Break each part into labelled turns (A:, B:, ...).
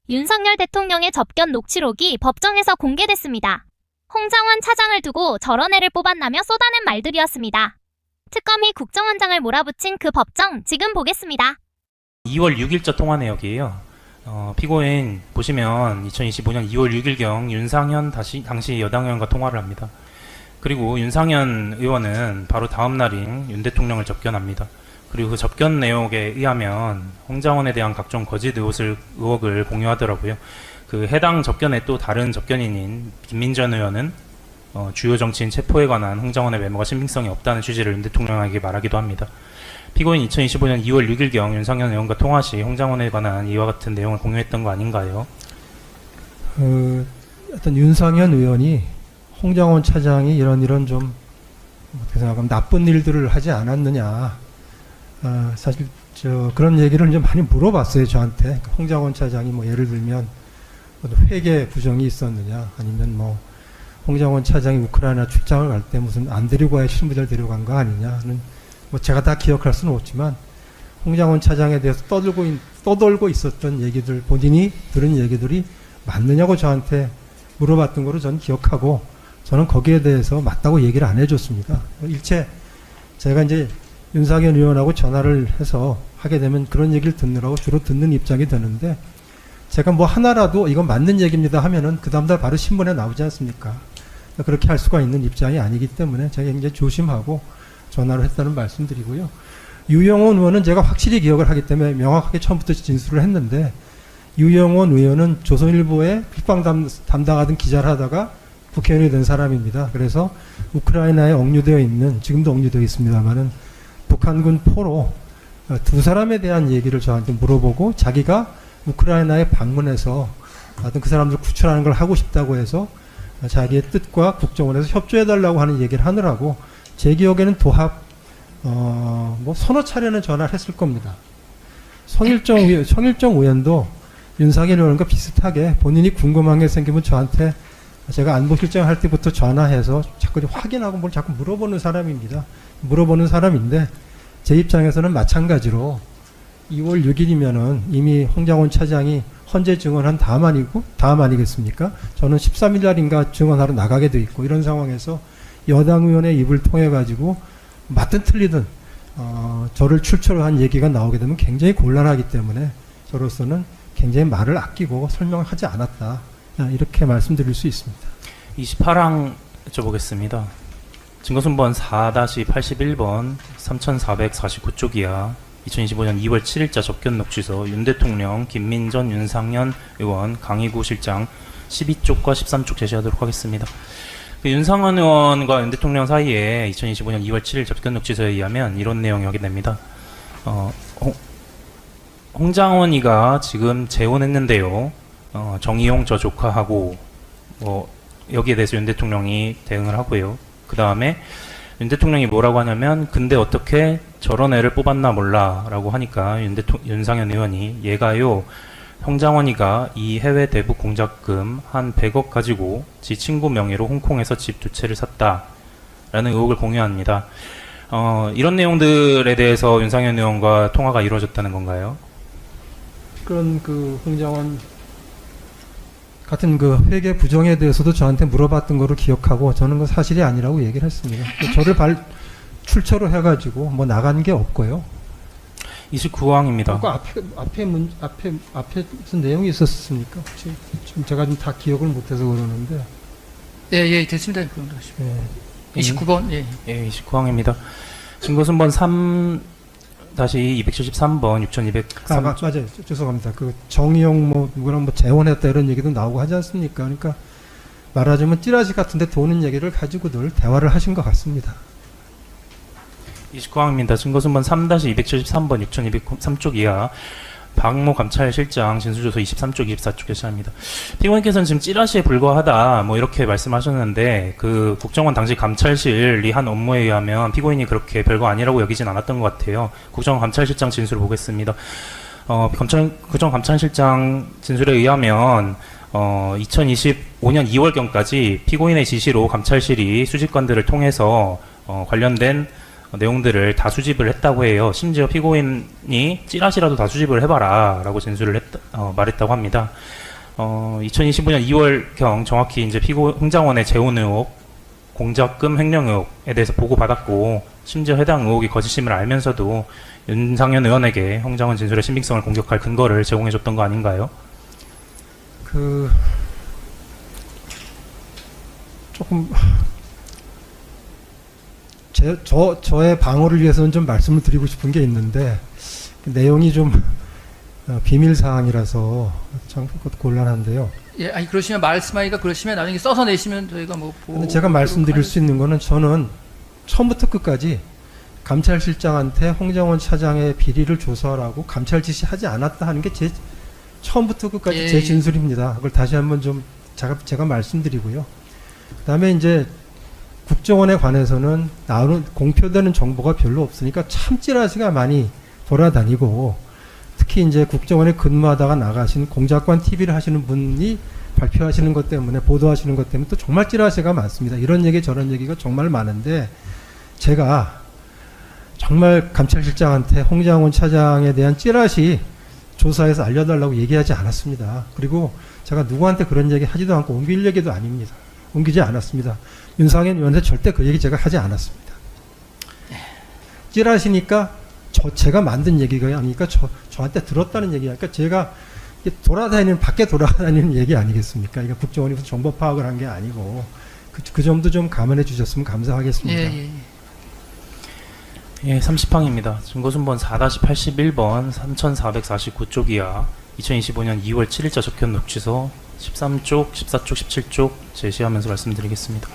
A: 윤석열 대통령의 접견 녹취록이 법정에서 공개됐습니다. 홍장원 차장을 두고 저런 애를 뽑았나며 쏟아낸 말들이었습니다. 특검이 국정원장을 몰아붙인 그 법정 지금 보겠습니다.
B: 2월 6일자 통화 내역이에요. 피고인 보시면 2025년 2월 6일경 윤상현 당시 여당 의원과 통화를 합니다. 그리고 윤상현 의원은 바로 다음 날인 윤 대통령을 접견합니다. 그리고 그 접견 내용에 의하면 홍장원에 대한 각종 거짓 의혹을 공유하더라고요. 그 해당 접견의 또 다른 접견인인 김민전 의원은 주요 정치인 체포에 관한 홍장원의 메모가 신빙성이 없다는 취지를 윤 대통령에게 말하기도 합니다. 피고인 2025년 2월 6일경 윤상현 의원과 통화 시 홍장원에 관한 이와 같은 내용을 공유했던 거 아닌가요?
C: 어떤 윤상현 의원이 홍장원 차장이 이런 좀 어떻게 생각하면 나쁜 일들을 하지 않았느냐. 사실 그런 얘기를 좀 많이 물어봤어요, 저한테. 홍장원 차장이 뭐 예를 들면 회계 부정이 있었느냐, 아니면 뭐 홍장원 차장이 우크라이나 출장을 갈 때 무슨 안 데리고 와야 신부들 데려간 거 아니냐는, 뭐 제가 다 기억할 수는 없지만 홍장원 차장에 대해서 떠돌고 있었던 얘기들, 본인이 들은 얘기들이 맞느냐고 저한테 물어봤던 거로 저는 기억하고, 저는 거기에 대해서 맞다고 얘기를 안 해줬습니다. 일체 제가 이제 윤상현 의원하고 전화를 해서 하게 되면 그런 얘기를 듣느라고 주로 듣는 입장이 되는데, 제가 뭐 하나라도 이건 맞는 얘기입니다 하면은 그 다음날 바로 신문에 나오지 않습니까? 그렇게 할 수가 있는 입장이 아니기 때문에 제가 굉장히 조심하고 전화를 했다는 말씀드리고요. 유영원 의원은 제가 확실히 기억을 하기 때문에 명확하게 처음부터 진술을 했는데, 유영원 의원은 조선일보에 필방 담당하던 기자를 하다가 국회의원이 된 사람입니다. 그래서 우크라이나에 억류되어 있는, 지금도 억류되어 있습니다만은 북한군 포로 두 사람에 대한 얘기를 저한테 물어보고, 자기가 우크라이나에 방문해서 하여튼 그 사람들 구출하는 걸 하고 싶다고 해서 자기의 뜻과 국정원에서 협조해달라고 하는 얘기를 하느라고, 제 기억에는 도합 뭐 서너 차례는 전화를 했을 겁니다. 성일정 의원도 윤상현 의원과 비슷하게 본인이 궁금한 게 생기면 저한테, 제가 안보실장 할 때부터 전화해서 자꾸 확인하고 뭘 자꾸 물어보는 사람입니다. 물어보는 사람인데, 제 입장에서는 마찬가지로 2월 6일이면은 이미 홍장원 차장이 헌재 증언한 다음 아니겠습니까? 저는 13일 날인가 증언하러 나가게 돼 있고, 이런 상황에서 여당 의원의 입을 통해 가지고 맞든 틀리든 저를 출처로 한 얘기가 나오게 되면 굉장히 곤란하기 때문에 저로서는 굉장히 말을 아끼고 설명하지 않았다, 이렇게 말씀드릴 수 있습니다.
B: 28항 여쭤보겠습니다. 증거순번 4-81번 3449쪽 이하 2025년 2월 7일자 접견 녹취서 윤 대통령, 김민전, 윤상현 의원, 강희구 실장 12쪽과 13쪽 제시하도록 하겠습니다. 그 윤상현 의원과 윤 대통령 사이에 2025년 2월 7일 접견 녹취서에 의하면 이런 내용이 확인됩니다. 홍장원이가 지금 재혼했는데요. 정의용 저 조카하고 뭐 여기에 대해서 윤 대통령이 대응을 하고요. 그 다음에 윤 대통령이 뭐라고 하냐면, 근데 어떻게 저런 애를 뽑았나 몰라 라고 하니까 윤상현 의원이, 얘가요 홍장원이가 이 해외 대북 공작금 한 100억 가지고 지 친구 명의로 홍콩에서 집 2채를 샀다 라는 의혹을 공유합니다. 이런 내용들에 대해서 윤상현 의원과 통화가 이루어졌다는 건가요?
C: 그런 홍장원 같은 회계 부정에 대해서도 저한테 물어봤던 거를 기억하고, 저는 그 사실이 아니라고 얘기를 했습니다. 저를 출처로 해가지고 뭐 나간 게 없고요.
B: 29항입니다.
C: 앞에 무슨 내용이 있었습니까? 지금 제가 좀 다 기억을 못해서 그러는데.
D: 예, 됐습니다. 예. 29번, 예.
B: 예, 29항입니다. 증거순번 3-273번 6203.
C: 맞아요. 죄송합니다. 정의용 누구랑 재혼했다 이런 얘기도 나오고 하지 않습니까? 그러니까 말하자면 찌라시 같은데 도는 얘기를 가지고들 대화를 하신 것 같습니다.
B: 29항입니다. 증거순번 3-273번 6203쪽 이하 박모 감찰실장 진술조서 23쪽 24쪽 게시합니다. 피고인께서는 지금 찌라시에 불과하다 뭐 이렇게 말씀하셨는데, 그 국정원 당시 감찰실이 한 업무에 의하면 피고인이 그렇게 별거 아니라고 여기진 않았던 것 같아요. 국정원 감찰실장 진술을 보겠습니다. 국정원 감찰실장 진술에 의하면 2025년 2월경까지 피고인의 지시로 감찰실이 수집관들을 통해서 관련된 내용들을 다 수집을 했다고 해요. 심지어 피고인이 찌라시라도 다 수집을 해봐라 라고 진술을 말했다고 합니다. 2025년 2월경 정확히 이제 홍장원의 재혼 의혹, 공작금 횡령 의혹에 대해서 보고받았고, 심지어 해당 의혹이 거짓임을 알면서도 윤상현 의원에게 홍장원 진술의 신빙성을 공격할 근거를 제공해줬던 거 아닌가요?
C: 조금 저의 방어를 위해서는 좀 말씀을 드리고 싶은 게 있는데 그 내용이 좀 비밀 사항이라서 참 곤란한데요.
D: 예, 아니 그러시면 말씀하니까 그러시면 나중에 써서 내시면 저희가 뭐
C: 근데 제가 말씀드릴 수 있는 거는 저는 처음부터 끝까지 감찰실장한테 홍장원 차장의 비리를 조사하라고 감찰 지시하지 않았다 하는 게 제 처음부터 끝까지
D: 예,
C: 제
D: 예.
C: 진술입니다. 그걸 다시 한번 좀 제가 말씀드리고요. 그다음에 이제 국정원에 관해서는 나오는 공표되는 정보가 별로 없으니까 참 찌라시가 많이 돌아다니고, 특히 이제 국정원에 근무하다가 나가신 공작관 TV를 하시는 분이 발표하시는 것 때문에, 보도하시는 것 때문에 또 정말 찌라시가 많습니다. 이런 얘기 저런 얘기가 정말 많은데, 제가 정말 감찰실장한테 홍장원 차장에 대한 찌라시 조사해서 알려달라고 얘기하지 않았습니다. 그리고 제가 누구한테 그런 얘기 하지도 않고 옮길 얘기도 아닙니다. 옮기지 않았습니다. 윤상현 의원한테 절대 그 얘기 제가 하지 않았습니다. 찌라시니까 제가 만든 얘기가 아니니까 저한테 들었다는 얘기야. 그러니까 제가 밖에 돌아다니는 얘기 아니겠습니까? 이거 국정원이 무슨 정보 파악을 한 게 아니고, 그 점도 좀 감안해 주셨으면 감사하겠습니다.
D: 예.
B: 예, 30항입니다. 증거순번 4-81번 3449쪽 이하 2025년 2월 7일자 접견 녹취서 13쪽, 14쪽, 17쪽 제시하면서 말씀드리겠습니다.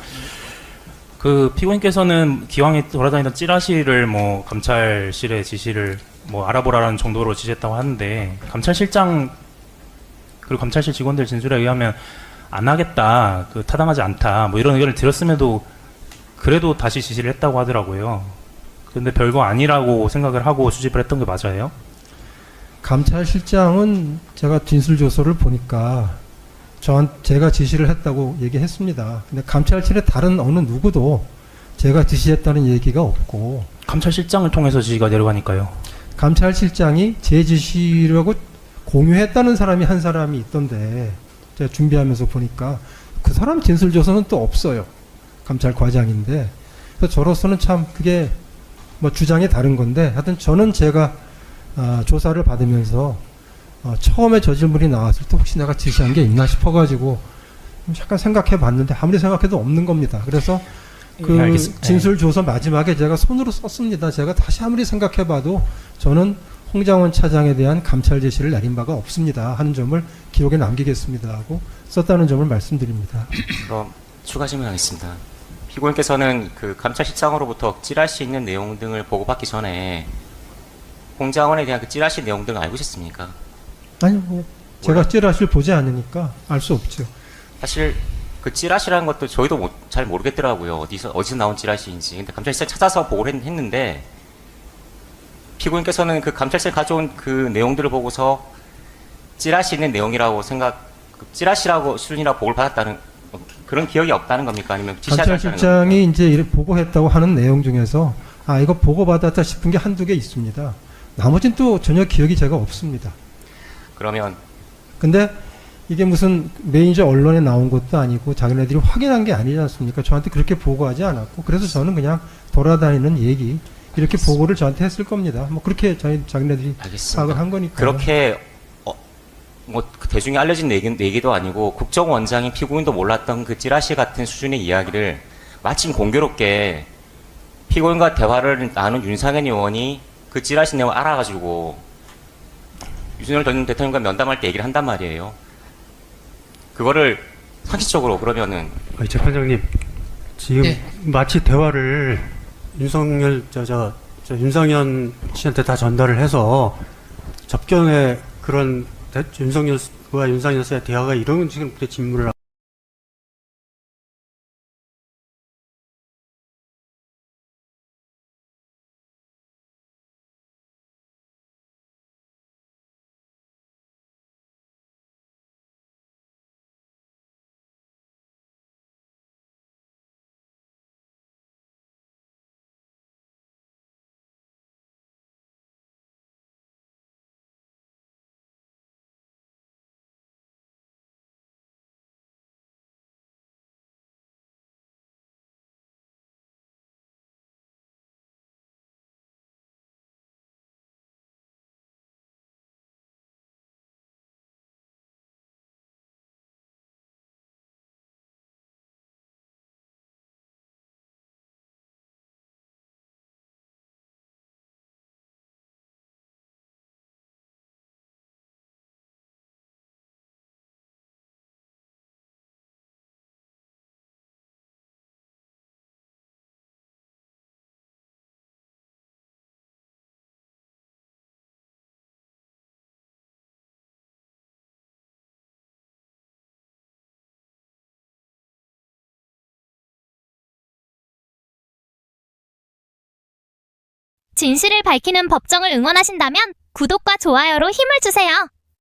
B: 그 피고인께서는 기왕에 돌아다니던 찌라시를 뭐 감찰실에 지시를 뭐 알아보라는 정도로 지시했다고 하는데, 감찰실장 그리고 감찰실 직원들 진술에 의하면 안 하겠다, 타당하지 않다, 뭐 이런 의견을 들었음에도 그래도 다시 지시를 했다고 하더라고요. 근데 별거 아니라고 생각을 하고 수집을 했던 게 맞아요?
C: 감찰실장은 제가 진술조서를 보니까 제가 지시를 했다고 얘기했습니다. 근데 감찰실의 다른 어느 누구도 제가 지시했다는 얘기가 없고,
B: 감찰실장을 통해서 지시가 내려가니까요.
C: 감찰실장이 제 지시라고 공유했다는 사람이 한 사람이 있던데, 제가 준비하면서 보니까 그 사람 진술조서는 또 없어요. 감찰과장인데. 그래서 저로서는 참 그게 뭐 주장이 다른 건데, 하여튼 저는 제가 조사를 받으면서 처음에 저 질문이 나왔을 때 혹시 내가 지시한 게 있나 싶어가지고 잠깐 생각해 봤는데 아무리 생각해도 없는 겁니다. 그래서 그
B: 알겠습니다.
C: 진술조서 마지막에 제가 손으로 썼습니다. 제가 다시 아무리 생각해 봐도 저는 홍장원 차장에 대한 감찰 지시를 내린 바가 없습니다 하는 점을 기록에 남기겠습니다 하고 썼다는 점을 말씀드립니다.
E: 그럼 추가 질문하겠습니다. 피고인께서는 그 감찰실장으로부터 찌라시 있는 내용 등을 보고받기 전에 홍장원에 대한 그 찌라시 내용 등을 알고 있었습니까?
C: 아니 뭐 제가 찌라시를 보지 않으니까 알 수 없죠.
E: 사실 그 찌라시라는 것도 저희도 잘 모르겠더라고요. 어디서 나온 찌라시인지. 근데 감찰실장 찾아서 보고를 했는데, 피고인께서는 그 감찰실 가져온 그 내용들을 보고서 찌라시 있는 내용이라고 찌라시라고 수준이라고 보고를 받았다는 그런 기억이 없다는 겁니까? 아니면 지시하지 않다는 겁니까?
C: 감찰실장이 이제 이렇게 보고했다고 하는 내용 중에서 이거 보고받았다 싶은 게 한두 개 있습니다. 나머지는 또 전혀 기억이 제가 없습니다.
E: 그러면
C: 근데 이게 무슨 메이저 언론에 나온 것도 아니고 자기네들이 확인한 게 아니지 않습니까? 저한테 그렇게 보고하지 않았고, 그래서 저는 그냥 돌아다니는 얘기 이렇게 보고를 저한테 했을 겁니다. 뭐 그렇게 자기네들이
E: 알겠습니다.
C: 파악을 한 거니까.
E: 그렇게 대중에 알려진 얘기도 아니고 국정원장이 피고인도 몰랐던 그 찌라시 같은 수준의 이야기를 마침 공교롭게 피고인과 대화를 나눈 윤상현 의원이 그 찌라시 내용을 알아가지고 윤석열 전 대통령과 면담할 때 얘기를 한단 말이에요. 그거를 상식적으로 그러면은
F: 재판장님, 지금
D: 예.
F: 마치 대화를 윤석열 윤상현 씨한테 다 전달을 해서 접견에 그런 윤석열과 윤상현 씨의 대화가 이런 지금 질문을
A: 진실을 밝히는 법정을 응원하신다면 구독과 좋아요로 힘을 주세요.